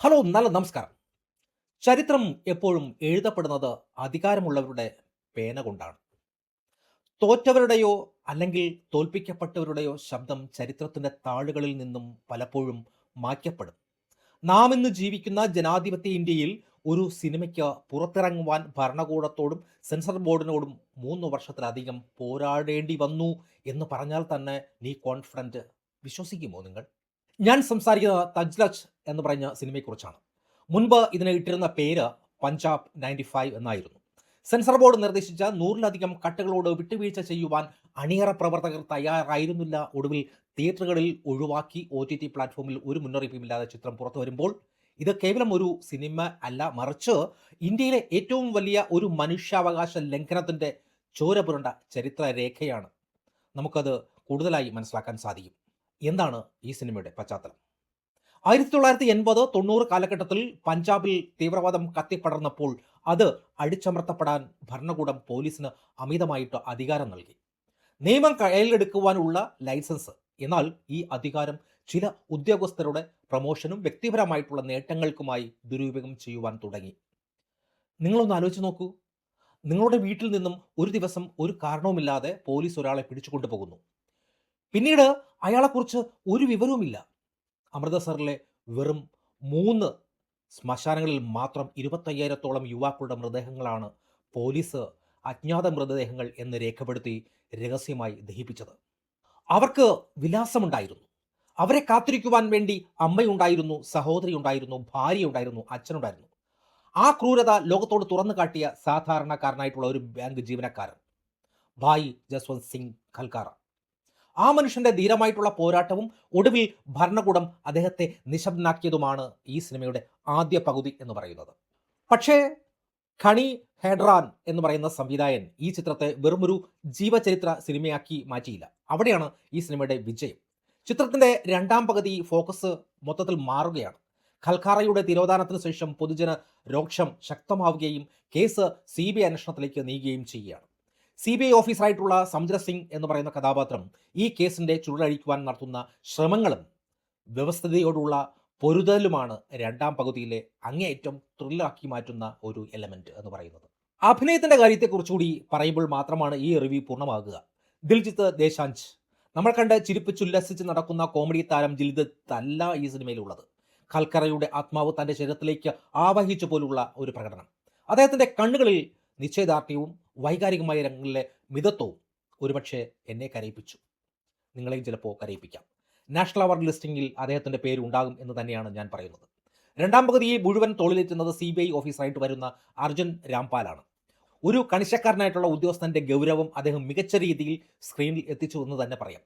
Hello, നല്ല നമസ്കാരം. ചരിത്രം എപ്പോഴും എഴുതപ്പെടുന്നത് അധികാരമുള്ളവരുടെ പേന കൊണ്ടാണ്. തോറ്റവരുടെയോ അല്ലെങ്കിൽ തോൽപ്പിക്കപ്പെട്ടവരുടെയോ ശബ്ദം ചരിത്രത്തിന്റെ താളുകളിൽ നിന്നും പലപ്പോഴും മായ്ക്കപ്പെടും. നാം ഇന്ന് ജീവിക്കുന്ന ജനാധിപത്യ ഇന്ത്യയിൽ ഒരു സിനിമയ്ക്ക് പുറത്തിറങ്ങുവാൻ ഭരണകൂടത്തോടും സെൻസർ ബോർഡിനോടും 3 വർഷത്തിലധികം പോരാടേണ്ടി വന്നു എന്ന് പറഞ്ഞാൽ തന്നെ നീ കോൺഫിഡന്റ് വിശ്വസിക്കുമോ നിങ്ങൾ? ഞാൻ സംസാരിക്കുന്നത് തജ്ലജ് എന്ന് പറഞ്ഞ സിനിമയെക്കുറിച്ചാണ്. മുൻപ് ഇതിന് ഇട്ടിരുന്ന പേര് പഞ്ചാബ് 95 എന്നായിരുന്നു. സെൻസർ ബോർഡ് നിർദ്ദേശിച്ച 100-ലധികം കട്ടുകളോട് വിട്ടുവീഴ്ച ചെയ്യുവാൻ അണിയറ പ്രവർത്തകർ തയ്യാറായിരുന്നില്ല. ഒടുവിൽ തിയേറ്ററുകളിൽ ഒഴിവാക്കി OTT പ്ലാറ്റ്ഫോമിൽ ഒരു മുന്നറിയിപ്പുമില്ലാതെ ചിത്രം പുറത്തു വരുമ്പോൾ ഇത് കേവലം ഒരു സിനിമ അല്ല, മറിച്ച് ഇന്ത്യയിലെ ഏറ്റവും വലിയ ഒരു മനുഷ്യാവകാശ ലംഘനത്തിൻ്റെ ചോര പുരണ്ട ചരിത്ര രേഖയാണ്. നമുക്കത് കൂടുതലായി മനസ്സിലാക്കാൻ സാധിക്കും. എന്താണ് ഈ സിനിമയുടെ പശ്ചാത്തലം? 1980-90 കാലഘട്ടത്തിൽ പഞ്ചാബിൽ തീവ്രവാദം കത്തിപ്പടർന്നപ്പോൾ അത് അടിച്ചമർത്തപ്പെടാൻ ഭരണകൂടം പോലീസിന് അമിതമായിട്ട് അധികാരം നൽകി. നിയമം കയ്യിലെടുക്കുവാനുള്ള ലൈസൻസ്. എന്നാൽ ഈ അധികാരം ചില ഉദ്യോഗസ്ഥരുടെ പ്രമോഷനും വ്യക്തിപരമായിട്ടുള്ള നേട്ടങ്ങൾക്കുമായി ദുരുപയോഗം ചെയ്യുവാൻ തുടങ്ങി. നിങ്ങളൊന്ന് ആലോചിച്ച് നോക്കൂ. നിങ്ങളുടെ വീട്ടിൽ നിന്നും ഒരു ദിവസം ഒരു കാരണവുമില്ലാതെ പോലീസ് ഒരാളെ പിടിച്ചുകൊണ്ടു പോകുന്നു. പിന്നീട് അയാളെക്കുറിച്ച് ഒരു വിവരവുമില്ല. അമൃതസറിലെ വെറും 3 ശ്മശാനങ്ങളിൽ മാത്രം 25,000-ഓളം യുവാക്കളുടെ മൃതദേഹങ്ങളാണ് പോലീസ് അജ്ഞാത മൃതദേഹങ്ങൾ എന്ന് രേഖപ്പെടുത്തി രഹസ്യമായി ദഹിപ്പിച്ചത്. അവർക്ക് വിലാസമുണ്ടായിരുന്നു. അവരെ കാത്തിരിക്കുവാൻ വേണ്ടി അമ്മയുണ്ടായിരുന്നു, സഹോദരിയുണ്ടായിരുന്നു, ഭാര്യയുണ്ടായിരുന്നു, അച്ഛനുണ്ടായിരുന്നു. ആ ക്രൂരത ലോകത്തോട് തുറന്നു കാട്ടിയ സാധാരണക്കാരനായിട്ടുള്ള ഒരു ബാങ്ക് ജീവനക്കാരൻ, ഭായ് ജസ്വന്ത് സിംഗ് ഖൽക്കാറ. ആ മനുഷ്യന്റെ ധീരമായിട്ടുള്ള പോരാട്ടവും ഒടുവിൽ ഭരണകൂടം അദ്ദേഹത്തെ നിശബ്ദനാക്കിയതുമാണ് ഈ സിനിമയുടെ ആദ്യ പകുതി എന്ന് പറയുന്നത്. പക്ഷേ ഖണി ഹെഡ്രാൻ എന്ന് പറയുന്ന സംവിധായകൻ ഈ ചിത്രത്തെ വെറുമൊരു ജീവചരിത്ര സിനിമയാക്കി മാറ്റിയില്ല. അവിടെയാണ് ഈ സിനിമയുടെ വിജയം. ചിത്രത്തിന്റെ രണ്ടാം പകുതി ഫോക്കസ് മൊത്തത്തിൽ മാറുകയാണ്. ഖൽഖാറയുടെ തിരോധാനത്തിന് ശേഷം പൊതുജന രോക്ഷം ശക്തമാവുകയും കേസ് CBI അന്വേഷണത്തിലേക്ക് നീങ്ങുകയും ചെയ്യുകയാണ്. CBI ഓഫീസറായിട്ടുള്ള സമുദ്ര സിംഗ് എന്ന് പറയുന്ന കഥാപാത്രം ഈ കേസിന്റെ ചുരുളഴിക്കുവാൻ നടത്തുന്ന ശ്രമങ്ങളും വ്യവസ്ഥതയോടുള്ള പൊരുതലുമാണ് രണ്ടാം പകുതിയിലെ അങ്ങേയറ്റം ത്രില്ലാക്കി മാറ്റുന്ന ഒരു എലമെന്റ് എന്ന് പറയുന്നത്. അഭിനയത്തിന്റെ കാര്യത്തെക്കുറിച്ചുകൂടി പറയുമ്പോൾ മാത്രമാണ് ഈ റിവ്യൂ പൂർണ്ണമാകുക. ദിൽജിത്ത് ദേശാഞ്ച്, നമ്മൾ കണ്ട് ചിരിപ്പിച്ചുല്ലസിച്ച് നടക്കുന്ന കോമഡി താരം ദിൽജിത്ത് അല്ല ഈ സിനിമയിലുള്ളത്. ഖൽക്കറയുടെ ആത്മാവ് തൻ്റെ ശരീരത്തിലേക്ക് ആവഹിച്ച പോലുള്ള ഒരു പ്രകടനം. അദ്ദേഹത്തിൻ്റെ കണ്ണുകളിൽ നിശ്ചയദാർഢ്യവും വൈകാരികമായ രംഗങ്ങളിലെ മിതത്വവും ഒരുപക്ഷെ എന്നെ കരയിപ്പിച്ചു. നിങ്ങളെയും ചിലപ്പോൾ കരയിപ്പിക്കാം. നാഷണൽ അവാർഡ് ലിസ്റ്റിംഗിൽ അദ്ദേഹത്തിൻ്റെ പേര് ഉണ്ടാകും എന്ന് തന്നെയാണ് ഞാൻ പറയുന്നത്. രണ്ടാം പകുതിയെ മുഴുവൻ തോളിലേറ്റുന്നത് CBI ഓഫീസറായിട്ട് വരുന്ന അർജുൻ രാംപാലാണ്. ഒരു കണിശക്കാരനായിട്ടുള്ള ഉദ്യോഗസ്ഥൻ്റെ ഗൗരവം അദ്ദേഹം മികച്ച രീതിയിൽ സ്ക്രീനിൽ എത്തിച്ചു എന്ന് തന്നെ പറയാം.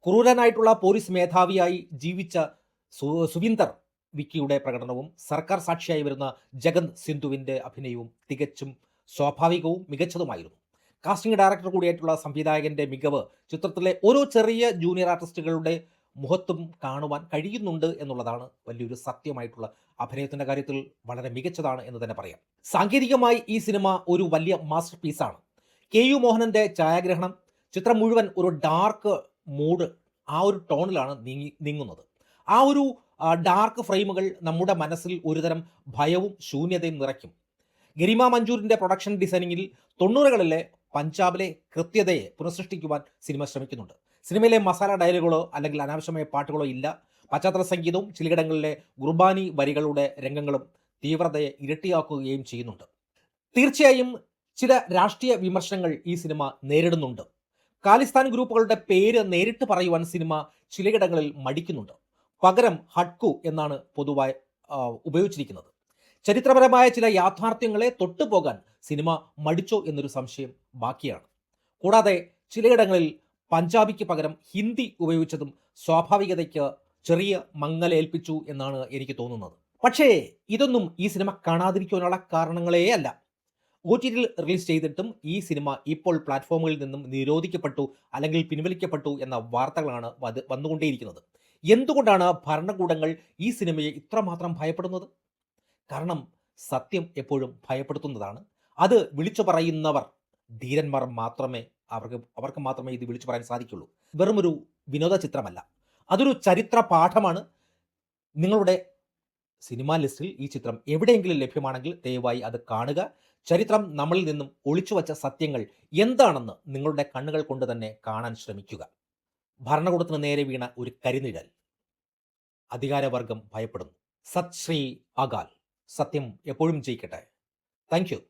ക്രൂരനായിട്ടുള്ള പോലീസ് മേധാവിയായി ജീവിച്ച സുവിന്ദർ വിക്കിയുടെ പ്രകടനവും സർക്കാർ സാക്ഷിയായി വരുന്ന ജഗന്ത് സിന്ധുവിൻ്റെ അഭിനയവും തികച്ചും സ്വാഭാവികവും മികച്ചതുമായിരുന്നു. കാസ്റ്റിംഗ് ഡയറക്ടർ കൂടിയായിട്ടുള്ള സംവിധായകൻ്റെ മികവ് ചിത്രത്തിലെ ഓരോ ചെറിയ ജൂനിയർ ആർട്ടിസ്റ്റുകളുടെ മുഖത്തും കാണുവാൻ കഴിയുന്നുണ്ട് എന്നുള്ളതാണ് വലിയൊരു സത്യമായിട്ടുള്ള അഭിനയത്തിൻ്റെ കാര്യത്തിൽ വളരെ മികച്ചതാണ് എന്ന് തന്നെ പറയാം. സാങ്കേതികമായി ഈ സിനിമ ഒരു വലിയ മാസ്റ്റർ പീസാണ്. KU മോഹനൻ്റെ ഛായാഗ്രഹണം ചിത്രം മുഴുവൻ ഒരു ഡാർക്ക് മൂഡ്, ആ ഒരു ടോണിലാണ് നീങ്ങുന്നത്. ആ ഒരു ഡാർക്ക് ഫ്രെയിമുകൾ നമ്മുടെ മനസ്സിൽ ഒരുതരം ഭയവും ശൂന്യതയും നിറയ്ക്കും. ഗരിമ മഞ്ജൂരിൻ്റെ പ്രൊഡക്ഷൻ ഡിസൈനിങ്ങിൽ 90കളിലെ പഞ്ചാബിലെ കൃത്യതയെ പുനഃസൃഷ്ടിക്കുവാൻ സിനിമ ശ്രമിക്കുന്നുണ്ട്. സിനിമയിലെ മസാല ഡയലുകളോ അല്ലെങ്കിൽ അനാവശ്യമായ പാട്ടുകളോ ഇല്ല. പശ്ചാത്തല സംഗീതവും ചിലയിടങ്ങളിലെ ഗുർബാനി വരികളുടെ രംഗങ്ങളും തീവ്രതയെ ഇരട്ടിയാക്കുകയും ചെയ്യുന്നുണ്ട്. തീർച്ചയായും ചില രാഷ്ട്രീയ വിമർശനങ്ങൾ ഈ സിനിമ നേരിടുന്നുണ്ട്. ഖാലിസ്ഥാൻ ഗ്രൂപ്പുകളുടെ പേര് നേരിട്ട് പറയുവാൻ സിനിമ ചിലയിടങ്ങളിൽ മടിക്കുന്നുണ്ട്. പകരം ഹഡ്കു എന്നാണ് പൊതുവായി ഉപയോഗിച്ചിരിക്കുന്നത്. ചരിത്രപരമായ ചില യാഥാർത്ഥ്യങ്ങളെ തൊട്ടുപോകാൻ സിനിമ മടിച്ചോ എന്നൊരു സംശയം ബാക്കിയാണ്. കൂടാതെ ചിലയിടങ്ങളിൽ പഞ്ചാബിക്ക് പകരം ഹിന്ദി ഉപയോഗിച്ചതും സ്വാഭാവികതയ്ക്ക് ചെറിയ മങ്ങലേൽപ്പിച്ചു എന്നാണ് എനിക്ക് തോന്നുന്നത്. പക്ഷേ ഇതൊന്നും ഈ സിനിമ കാണാതിരിക്കാനുള്ള കാരണങ്ങളേ അല്ല. OTT റിലീസ് ചെയ്തിട്ടും ഈ സിനിമ ഇപ്പോൾ പ്ലാറ്റ്ഫോമുകളിൽ നിന്നും നിരോധിക്കപ്പെട്ടു അല്ലെങ്കിൽ പിൻവലിക്കപ്പെട്ടു എന്ന വാർത്തകളാണ് വന്നുകൊണ്ടേയിരിക്കുന്നത്. എന്തുകൊണ്ടാണ് ഭരണകൂടങ്ങൾ ഈ സിനിമയെ ഇത്രമാത്രം ഭയപ്പെടുന്നത്? കാരണം സത്യം എപ്പോഴും ഭയപ്പെടുത്തുന്നതാണ്. അത് വിളിച്ചു പറയുന്നവർ ധീരന്മാർ മാത്രമേ അവർക്ക് മാത്രമേ ഇത് വിളിച്ചു പറയാൻ സാധിക്കുള്ളൂ. വെറുമൊരു വിനോദ ചിത്രമല്ല, അതൊരു ചരിത്ര പാഠമാണ്. നിങ്ങളുടെ സിനിമാ ലിസ്റ്റിൽ ഈ ചിത്രം എവിടെയെങ്കിലും ലഭ്യമാണെങ്കിൽ ദയവായി അത് കാണുക. ചരിത്രം നമ്മളിൽ നിന്നും ഒളിച്ചുവച്ച സത്യങ്ങൾ എന്താണെന്ന് നിങ്ങളുടെ കണ്ണുകൾ കൊണ്ട് തന്നെ കാണാൻ ശ്രമിക്കുക. ഭരണകൂടത്തിന് നേരെ വീണ ഒരു കരിനിഴൽ അധികാരവർഗം ഭയപ്പെടുന്നു. സത് ശ്രീ അകാൽ. സത്യം എപ്പോഴും ജയിക്കട്ടെ. Thank U.